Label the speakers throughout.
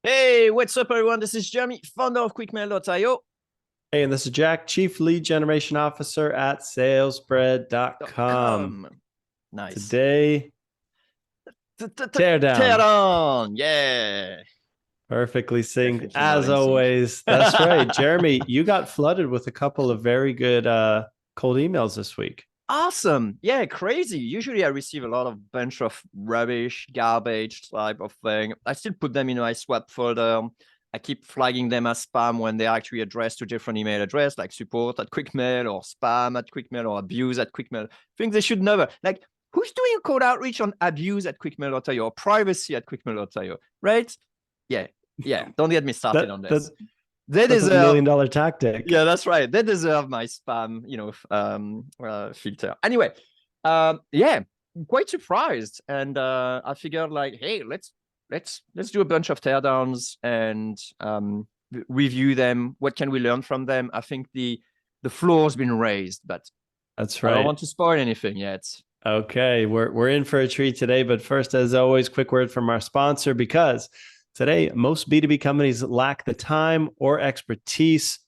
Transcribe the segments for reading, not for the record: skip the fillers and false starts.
Speaker 1: Hey, what's up, everyone? This is Jeremy, founder of quickmail.io.
Speaker 2: Hey, and this is Jack, Chief Lead Generation Officer at salesbread.com.
Speaker 1: .com. Nice.
Speaker 2: Today, Teardown.
Speaker 1: Teardown. Yeah.
Speaker 2: Perfectly synced,
Speaker 1: Definitely not
Speaker 2: as
Speaker 1: in sync.
Speaker 2: always. That's right. Jeremy, you got flooded with a couple of very good cold emails this week.
Speaker 1: Awesome. Yeah, crazy. Usually I receive a lot of bunch of rubbish, garbage type of thing. I still put them in my swap folder. I keep flagging them as spam when they're actually addressed to different email address, like support at Quickmail or spam at Quickmail or abuse at Quickmail. Things they should never. Like, who's doing a cold outreach on abuse at Quickmail.io or privacy at Quickmail.io, right? Yeah, yeah. Don't get me started
Speaker 2: That
Speaker 1: on
Speaker 2: that
Speaker 1: this. They
Speaker 2: that's a
Speaker 1: deserve
Speaker 2: $1 million tactic.
Speaker 1: yeah, that's right. They deserve my spam, filter. Anyway, yeah, quite surprised, and I figured like, hey, let's do a bunch of teardowns and review them. What can we learn from them? I think the floor's been raised, but
Speaker 2: That's
Speaker 1: I don't
Speaker 2: right.
Speaker 1: want to spoil anything yet.
Speaker 2: Okay, we're in for a treat today, but first, as always, quick word from our sponsor because today most B2B companies lack the time or expertise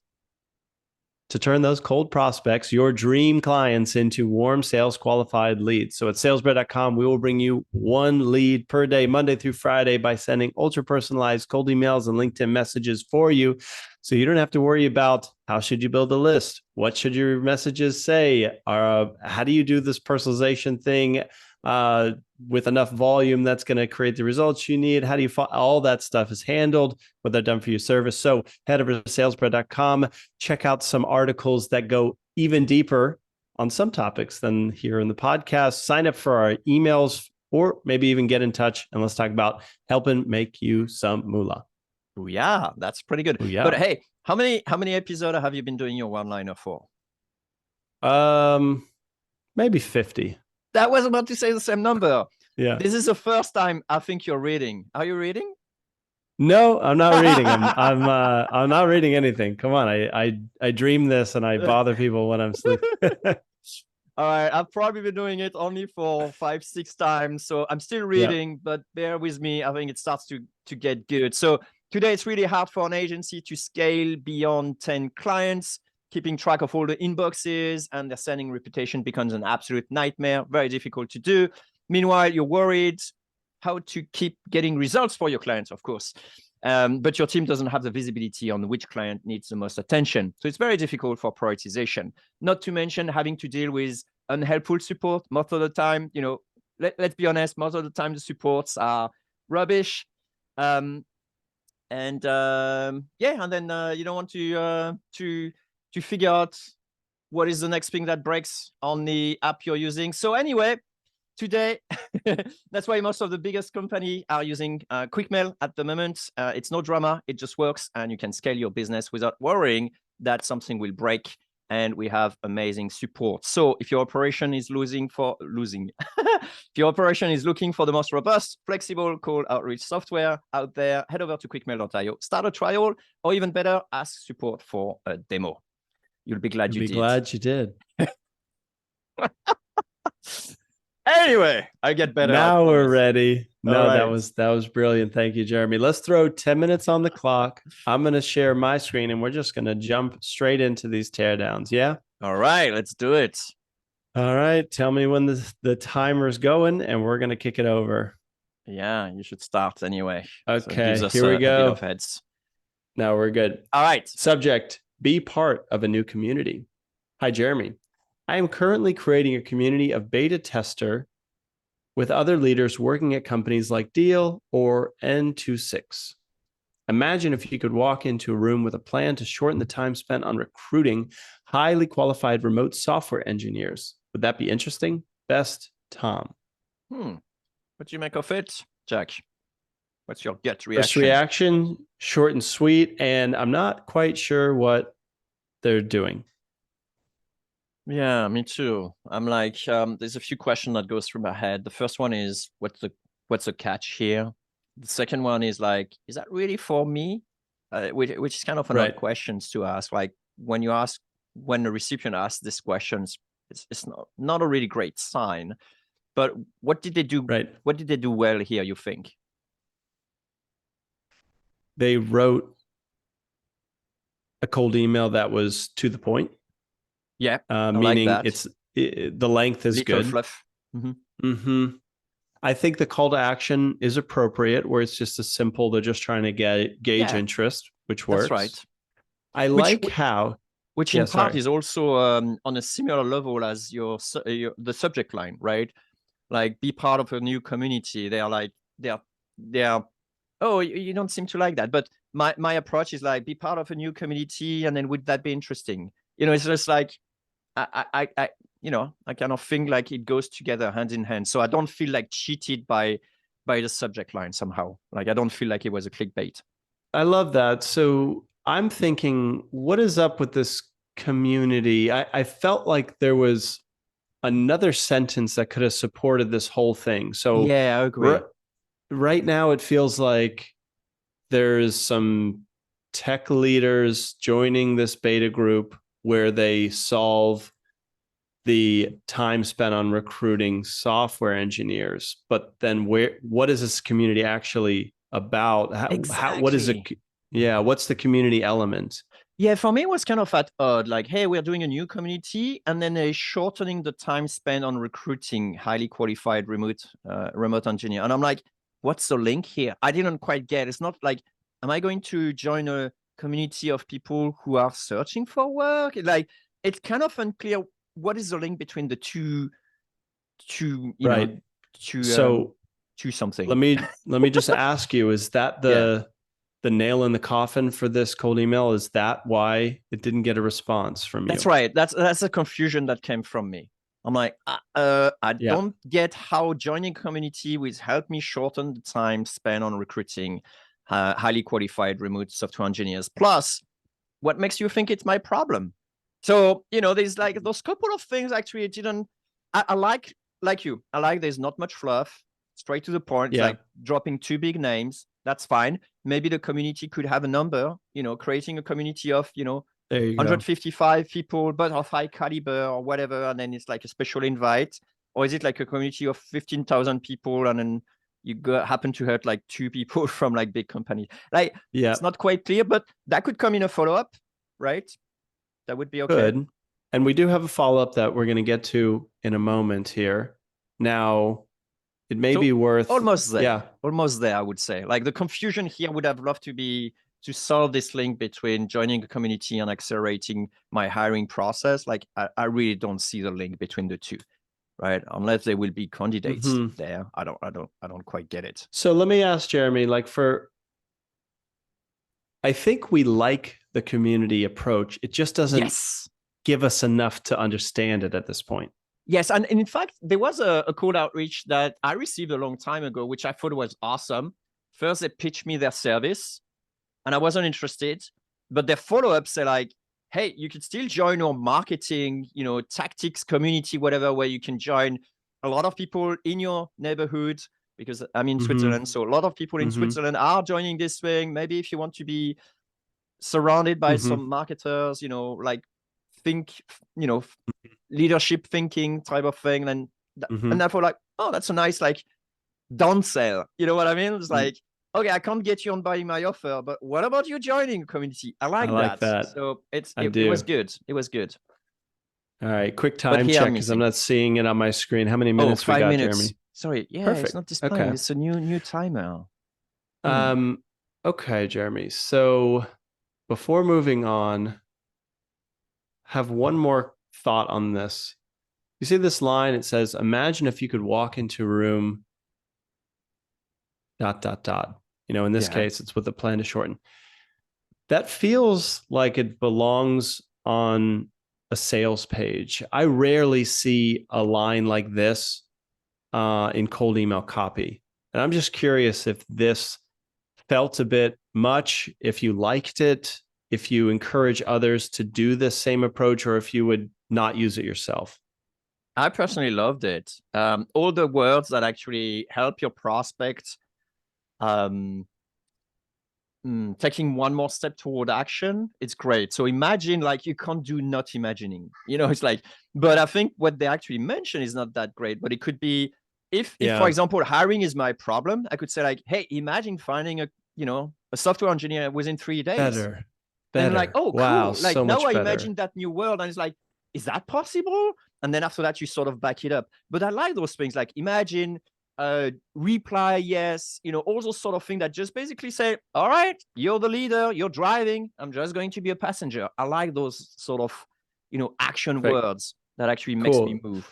Speaker 2: to turn those cold prospects, your dream clients, into warm sales qualified leads. So at salesbread.com, we will bring you one lead per day, Monday through Friday, by sending ultra personalized cold emails and LinkedIn messages for you. So you don't have to worry about how should you build a list? What should your messages say? How do you do this personalization thing with enough volume that's going to create the results you need? How do you all that stuff is handled with our done for you service. So head over to salesbread.com, check out some articles that go even deeper on some topics than here in the podcast. Sign up for our emails or maybe even get in touch and let's talk about helping make you some moolah.
Speaker 1: Oh, yeah, that's pretty good.
Speaker 2: Oh
Speaker 1: But
Speaker 2: yeah.
Speaker 1: hey, how many episodes have you been doing your one liner for?
Speaker 2: Um maybe 50.
Speaker 1: That was about to say the same number.
Speaker 2: Yeah.
Speaker 1: This is the first time I think you're reading. Are you reading?
Speaker 2: No, I'm not reading. I'm not reading anything. Come on. I dream this and I bother people when I'm sleeping.
Speaker 1: All right, I've probably been doing it only for 5, 6 times, so I'm still
Speaker 2: Yeah.
Speaker 1: reading, but bear with me. I think it starts to get good. So today it's really hard for an agency to scale beyond 10 clients. Keeping track of all the inboxes and their sending reputation becomes an absolute nightmare, very difficult to do. Meanwhile, you're worried how to keep getting results for your clients, of course. But your team doesn't have the visibility on which client needs the most attention. So it's very difficult for prioritization. Not to mention having to deal with unhelpful support most of the time. Let's be honest, most of the time the supports are rubbish. Yeah, and then you don't want to figure out what is the next thing that breaks on the app you're using. So anyway, today, that's why most of the biggest company are using Quickmail at the moment. It's no drama, it just works, and you can scale your business without worrying that something will break. And we have amazing support. So if your operation is if your operation is looking for the most robust, flexible cold outreach software out there, head over to quickmail.io, start a trial, or even better, ask support for a demo. You'll be glad
Speaker 2: You'll
Speaker 1: you
Speaker 2: be
Speaker 1: did.
Speaker 2: glad you did.
Speaker 1: Anyway, I get better, I
Speaker 2: Now we're
Speaker 1: promise.
Speaker 2: ready.
Speaker 1: All
Speaker 2: No, that
Speaker 1: right.
Speaker 2: was that was brilliant. Thank you, Jeremy. Let's throw 10 minutes on the clock. I'm going to share my screen and we're just going to jump straight into these teardowns. Yeah?
Speaker 1: All right, let's do it.
Speaker 2: All right. Tell me when the timer's going and we're going to kick it over.
Speaker 1: Yeah, you should start anyway. So it gives
Speaker 2: Okay,
Speaker 1: us
Speaker 2: here we
Speaker 1: a bit
Speaker 2: go.
Speaker 1: of heads.
Speaker 2: Now we're good.
Speaker 1: All right.
Speaker 2: Subject: be part of a new community. Hi, Jeremy. I am currently creating a community of beta tester with other leaders working at companies like Deal or N26. Imagine if you could walk into a room with a plan to shorten the time spent on recruiting highly qualified remote software engineers. Would that be interesting? Best, Tom.
Speaker 1: What do you make of it, Jack? What's your gut
Speaker 2: First
Speaker 1: reaction?
Speaker 2: reaction, short and sweet, and I'm not quite sure what they're doing.
Speaker 1: Yeah, me too. I'm like, there's a few questions that goes through my head. The first one is, what's the catch here? The second one is like, is that really for me? Which is kind of an odd
Speaker 2: Right.
Speaker 1: questions to ask. Like when the recipient asks these questions, it's not a really great sign. But what did they do?
Speaker 2: Right.
Speaker 1: What did they do well here, you think?
Speaker 2: they wrote a cold email that was to the point.
Speaker 1: Yeah,
Speaker 2: meaning
Speaker 1: like that.
Speaker 2: The length is
Speaker 1: Little
Speaker 2: good.
Speaker 1: fluff.
Speaker 2: I think the call to action is appropriate, where it's just a simple, they're just trying to gauge interest, which works.
Speaker 1: That's right.
Speaker 2: I like how,
Speaker 1: which in part is also on a similar level as the subject line, right? Like, be part of a new community. They are, oh, you don't seem to like that, but my approach is like, be part of a new community, and then would that be interesting? It's just like, I kind of think like it goes together hand in hand. So I don't feel like cheated by the subject line somehow. Like, I don't feel like it was a clickbait.
Speaker 2: I love that. So I'm thinking, what is up with this community? I felt like there was another sentence that could have supported this whole thing. So
Speaker 1: yeah, I agree.
Speaker 2: Right now, it feels like there's some tech leaders joining this beta group where they solve the time spent on recruiting software engineers. But then what is this community actually about?
Speaker 1: Exactly.
Speaker 2: What is it? Yeah. What's the community element?
Speaker 1: Yeah, for me, it was kind of at odd. Like, hey, we're doing a new community, and then they're shortening the time spent on recruiting highly qualified remote engineer. And I'm like, what's the link here? I didn't quite get. It's not like, am I going to join a community of people who are searching for work? Like, it's kind of unclear what is the link between the two,
Speaker 2: right.
Speaker 1: to something.
Speaker 2: Let me just ask you, is that the nail in the coffin for this cold email? Is that why it didn't get a response from you?
Speaker 1: That's right. That's a confusion that came from me. I'm like, I don't get how joining community will help me shorten the time spent on recruiting highly qualified remote software engineers. Plus, what makes you think it's my problem? So, there's like those couple of things actually didn't. I like you. I like there's not much fluff, straight to the point. It's like dropping two big names. That's fine. Maybe the community could have a number, creating a community of, 155 people, but of high caliber or whatever. And then it's like a special invite. Or is it like a community of 15,000 people, and then you happen to hurt like two people from like big companies? Like, it's not quite clear, but that could come in a follow-up, right? That would be okay.
Speaker 2: Good. And we do have a follow-up that we're going to get to in a moment here. Now, it may be worth
Speaker 1: almost there. Yeah, almost there, I would say. Like, the confusion here would have loved to solve this link between joining a community and accelerating my hiring process. Like, I really don't see the link between the two, right? Unless there will be candidates there. I don't quite get it.
Speaker 2: So let me ask Jeremy, I think we like the community approach. It just doesn't give us enough to understand it at this point.
Speaker 1: Yes, and in fact, there was a cold outreach that I received a long time ago, which I thought was awesome. First, they pitched me their service, and I wasn't interested. But their follow-up say like, hey, you could still join our marketing, tactics community, whatever, where you can join a lot of people in your neighborhood, because I'm in Switzerland. So a lot of people in Switzerland are joining this thing. Maybe if you want to be surrounded by some marketers, think, leadership thinking type of thing. And I thought like, oh, that's a nice, like, down sell. You know what I mean? It's like, okay, I can't get you on buying my offer, but what about you joining a community? I like that. So it was good. It was good.
Speaker 2: All right, quick time check, because I'm not seeing it on my screen. How many minutes we got,
Speaker 1: 5 minutes.
Speaker 2: Jeremy?
Speaker 1: Sorry, it's not displaying. Okay. It's a new timer.
Speaker 2: Okay, Jeremy. So before moving on, have one more thought on this. You see this line? It says, "Imagine if you could walk into a room. ... In this case, it's with a plan to shorten." That feels like it belongs on a sales page. I rarely see a line like this in cold email copy. And I'm just curious if this felt a bit much, if you liked it, if you encourage others to do the same approach, or if you would not use it yourself.
Speaker 1: I personally loved it. All the words that actually help your prospect taking one more step toward action, it's great. So imagine, like, you can't do not imagining, it's like, but I think what they actually mention is not that great. But it could be, if for example, hiring is my problem, I could say like, hey, imagine finding a software engineer within 3 days.
Speaker 2: Better.
Speaker 1: And like, oh,
Speaker 2: Wow,
Speaker 1: cool. Like
Speaker 2: so
Speaker 1: now
Speaker 2: much
Speaker 1: I
Speaker 2: better.
Speaker 1: imagine that new world, and it's like, is that possible? And then after that, you sort of back it up. But I like those things. Like imagine reply yes, all those sort of things that just basically say, all right, you're the leader, you're driving, I'm just going to be a passenger. I like those sort of, action
Speaker 2: Perfect.
Speaker 1: words that actually makes me
Speaker 2: Cool.
Speaker 1: move.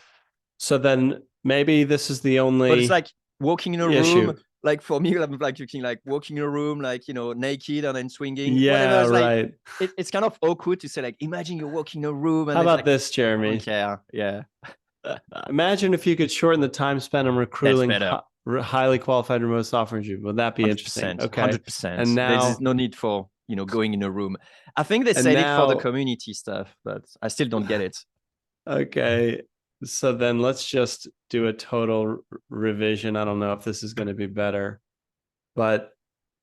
Speaker 2: So then maybe this is the
Speaker 1: But it's
Speaker 2: only
Speaker 1: like walking in a room. Like for me, I'm like looking like walking in a room, like, naked and then swinging, whatever.
Speaker 2: Yeah,
Speaker 1: It's like,
Speaker 2: right.
Speaker 1: it's kind of awkward to say, like, imagine you're walking in a room and
Speaker 2: How
Speaker 1: it's
Speaker 2: about
Speaker 1: like,
Speaker 2: this,
Speaker 1: I don't
Speaker 2: Jeremy?
Speaker 1: care. Yeah.
Speaker 2: Imagine if you could shorten the time spent on
Speaker 1: That's
Speaker 2: recruiting
Speaker 1: better.
Speaker 2: highly qualified remote software engineers. Would that be interesting?
Speaker 1: 100%.
Speaker 2: Okay.
Speaker 1: 100%.
Speaker 2: And
Speaker 1: There's
Speaker 2: now,
Speaker 1: no need for, going in a room. I think they
Speaker 2: and
Speaker 1: said it for the
Speaker 2: now,
Speaker 1: community stuff, but I still don't get it.
Speaker 2: okay. So then let's just do a total revision. I don't know if this is going to be better, but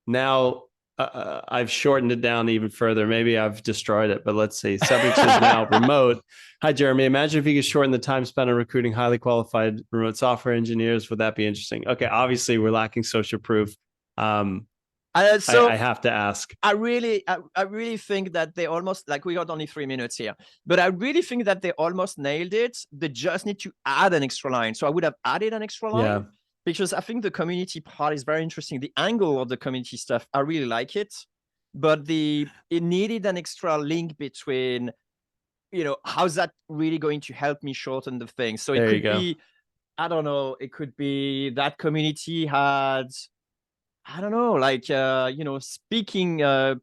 Speaker 2: now I've shortened it down even further. Maybe I've destroyed it, but let's see. Subject is now remote. Hi, Jeremy. Imagine if you could shorten the time spent on recruiting highly qualified remote software engineers. Would that be interesting? Okay. Obviously, we're lacking social proof.
Speaker 1: So
Speaker 2: I have to ask.
Speaker 1: I really think that they almost, like, we got only 3 minutes here, but I really think that they almost nailed it. They just need to add an extra line. So I would have added an extra line.
Speaker 2: Yeah.
Speaker 1: Because I think the community part is very interesting. The angle of the community stuff, I really like it, but it needed an extra link between, how's that really going to help me shorten the thing? So it
Speaker 2: There you
Speaker 1: could
Speaker 2: go.
Speaker 1: be, I don't know, it could be that community had, I don't know, like, speaking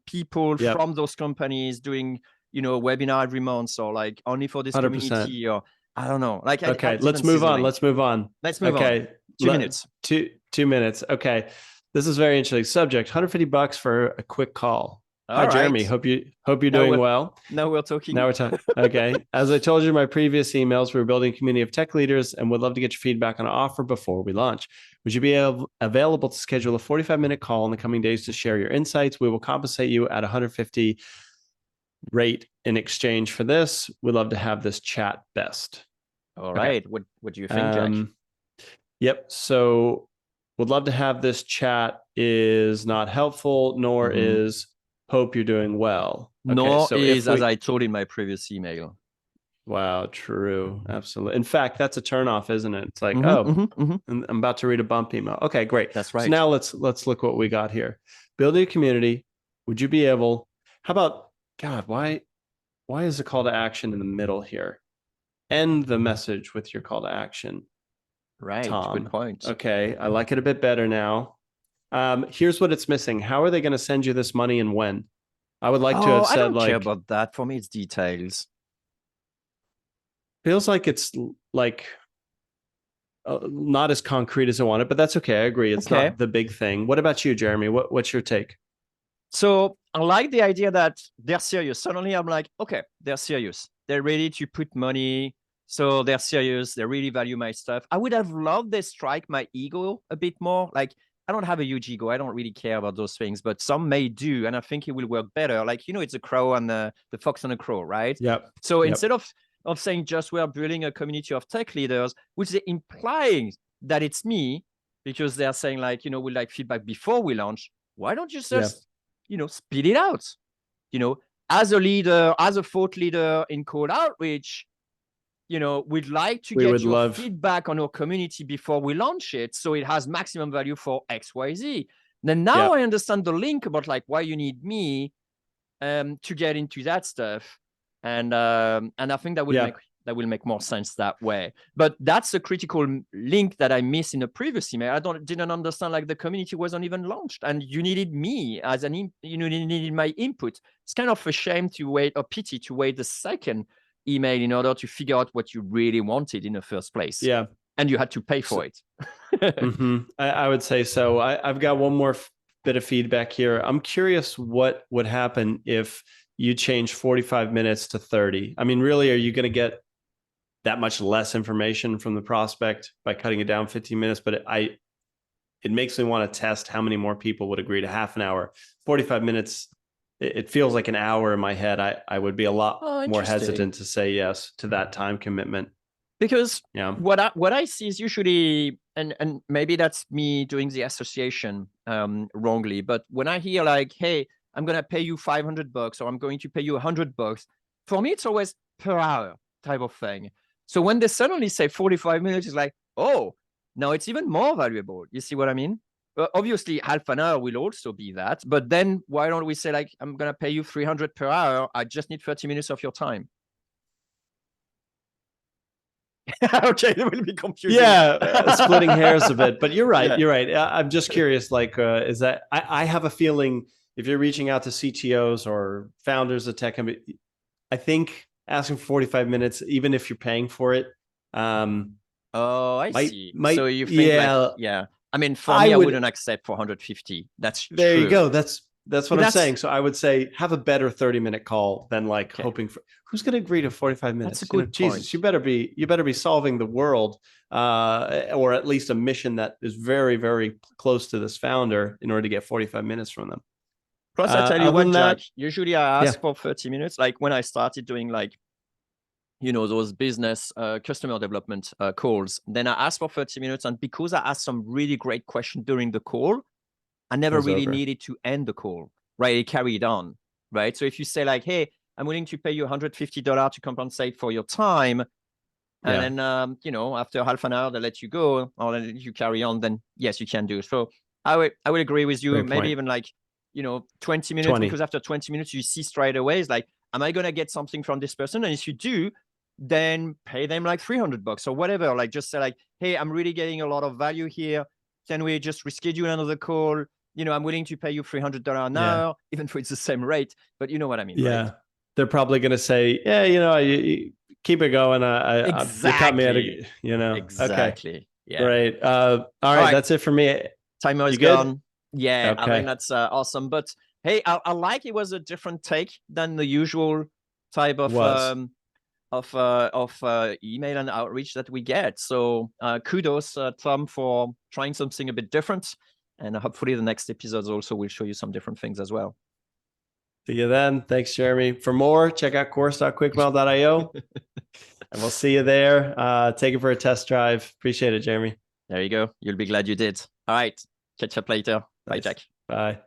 Speaker 1: people
Speaker 2: Yep.
Speaker 1: from those companies doing, webinar every month, or like only for this
Speaker 2: 100%.
Speaker 1: community, or I don't know. Like,
Speaker 2: Okay.
Speaker 1: I
Speaker 2: Let's
Speaker 1: didn't see
Speaker 2: move
Speaker 1: the
Speaker 2: on.
Speaker 1: link.
Speaker 2: Let's move on.
Speaker 1: Let's move on.
Speaker 2: Okay.
Speaker 1: 2 minutes.
Speaker 2: 2 minutes. Okay. This is very interesting. Subject: $150 for a quick call. Hi,
Speaker 1: All right.
Speaker 2: Jeremy. Hope you're
Speaker 1: Now
Speaker 2: doing well.
Speaker 1: Now we're talking.
Speaker 2: Now we're talking. Okay. As I told you in my previous emails, we're building a community of tech leaders and would love to get your feedback on an offer before we launch. Would you be available to schedule a 45-minute call in the coming days to share your insights? We will compensate you at 150 rate in exchange for this. We'd love to have this chat best.
Speaker 1: All right. Okay. What do you think, Jack?
Speaker 2: Yep. So would love to have this chat is not helpful, nor is hope you're doing well. Okay,
Speaker 1: nor
Speaker 2: so
Speaker 1: is, as I told in my previous email.
Speaker 2: Wow, true. Absolutely. In fact, that's a turnoff, isn't it? It's like, I'm about to read a bump email. Okay, great.
Speaker 1: That's right.
Speaker 2: So now let's look what we got here. Building a community. Would you be able, how about, God, why is the call to action in the middle here? End the message with your call to action.
Speaker 1: Right.
Speaker 2: Tom.
Speaker 1: Good point.
Speaker 2: Okay. I like it a bit better now. Here's what it's missing. How are they going to send you this money and when? I would like to have said,
Speaker 1: I don't
Speaker 2: like,
Speaker 1: care about that. For me, it's details.
Speaker 2: Feels like it's like not as concrete as I wanted, but that's okay. I agree. It's not the big thing. What about you, Jeremy? What's your take?
Speaker 1: So I like the idea that they're serious. Suddenly I'm like, okay, they're serious. They're ready to put money. So they're serious. They really value my stuff. I would have loved they strike my ego a bit more. Like, I don't have a huge ego. I don't really care about those things, but some may do. And I think it will work better. Like, it's a crow and the fox and a crow, right?
Speaker 2: Yep.
Speaker 1: So instead of saying just we're building a community of tech leaders, which they're implying that it's me, because they're saying, like, we like feedback before we launch. Why don't you just, spit it out? As a leader, as a thought leader in cold outreach, we'd like to get your feedback on our community before we launch it, so it has maximum value for XYZ. Then now I understand the link about, like, why you need me to get into that stuff. And I think that will make more sense that way. But that's a critical link that I missed in the previous email. I didn't understand, like, the community wasn't even launched, and you needed me as you needed my input. It's kind of a shame to wait, or pity to wait the second email in order to figure out what you really wanted in the first place.
Speaker 2: Yeah,
Speaker 1: and you had to pay for it.
Speaker 2: I would say so. I've got one more bit of feedback here. I'm curious what would happen if you change 45 minutes to 30. I mean, really, are you going to get that much less information from the prospect by cutting it down 15 minutes? But it makes me want to test how many more people would agree to half an hour. 45 minutes, it feels like an hour in my head. I would be a lot more hesitant to say yes to that time commitment.
Speaker 1: Because
Speaker 2: Yeah.
Speaker 1: what I see is usually, and maybe that's me doing the association wrongly, but when I hear like, hey, I'm gonna pay you $500 or I'm going to pay you $100, for me it's always per hour type of thing. So when they suddenly say 45 minutes, it's like, oh, now it's even more valuable. You see what I mean? Obviously, half an hour will also be that, but then why don't we say like, I'm gonna pay you 300 per hour? I just need 30 minutes of your time. Okay, it will be confusing.
Speaker 2: Yeah, splitting hairs a bit, but you're right.
Speaker 1: Yeah.
Speaker 2: You're right. I'm just curious. Like, is that I have a feeling if you're reaching out to CTOs or founders of tech company, I think asking for 45 minutes, even if you're paying for it,
Speaker 1: Oh, I
Speaker 2: might
Speaker 1: see. So
Speaker 2: might
Speaker 1: you think like,
Speaker 2: yeah.
Speaker 1: yeah. I mean, for
Speaker 2: I
Speaker 1: me, I
Speaker 2: would.
Speaker 1: wouldn't accept 450. That's
Speaker 2: There you
Speaker 1: true.
Speaker 2: go. That's what
Speaker 1: But
Speaker 2: I'm
Speaker 1: that's
Speaker 2: saying. So I would say have a better 30-minute call than like
Speaker 1: okay.
Speaker 2: hoping for who's going to agree to 45
Speaker 1: That's a
Speaker 2: minutes.
Speaker 1: good
Speaker 2: Jesus,
Speaker 1: point.
Speaker 2: you better be solving the world, or at least a mission that is very, very close to this founder in order to get 45 minutes from them.
Speaker 1: Plus, I tell you
Speaker 2: Other
Speaker 1: what,
Speaker 2: than
Speaker 1: Jack,
Speaker 2: that,
Speaker 1: usually I
Speaker 2: yeah,
Speaker 1: ask for 30 minutes. Like when I started doing like, those business customer development calls, then I asked for 30 minutes. And because I asked some really great questions during the call, I never
Speaker 2: goes
Speaker 1: really
Speaker 2: over.
Speaker 1: needed to end the call, right? It carried on, right? So if you say like, hey, I'm willing to pay you $150 to compensate for your time, and
Speaker 2: Yeah.
Speaker 1: then after half an hour they let you go or they let you carry on, then yes, you can do. So I would agree with you.
Speaker 2: Great
Speaker 1: Maybe
Speaker 2: point.
Speaker 1: even like 20 minutes,
Speaker 2: 20.
Speaker 1: because after 20 minutes you see straight away is like, am I gonna get something from this person? And if you do, then pay them like $300 or whatever. Like just say like, hey, I'm really getting a lot of value here. Can we just reschedule another call? I'm willing to pay you $300 an
Speaker 2: Yeah.
Speaker 1: hour, even though it's the same rate, but you know what I mean, right?
Speaker 2: Yeah. They're probably going to say, yeah, you keep it going. You caught me at
Speaker 1: Exactly.
Speaker 2: Okay.
Speaker 1: Exactly. Yeah.
Speaker 2: Great. All
Speaker 1: All
Speaker 2: right.
Speaker 1: right.
Speaker 2: That's it for me.
Speaker 1: Timer is
Speaker 2: You good?
Speaker 1: gone. Yeah, I think
Speaker 2: Okay.
Speaker 1: that's awesome. But hey, I like it was a different take than the usual type of
Speaker 2: Was.
Speaker 1: email and outreach that we get. So kudos, Tom, for trying something a bit different. And hopefully the next episodes also will show you some different things as well.
Speaker 2: See you then. Thanks, Jeremy. For more, check out course.quickmail.io and we'll see you there. Take it for a test drive. Appreciate it, Jeremy.
Speaker 1: There you go. You'll be glad you did. All right. Catch up later. Bye,
Speaker 2: Nice.
Speaker 1: Jack.
Speaker 2: Bye.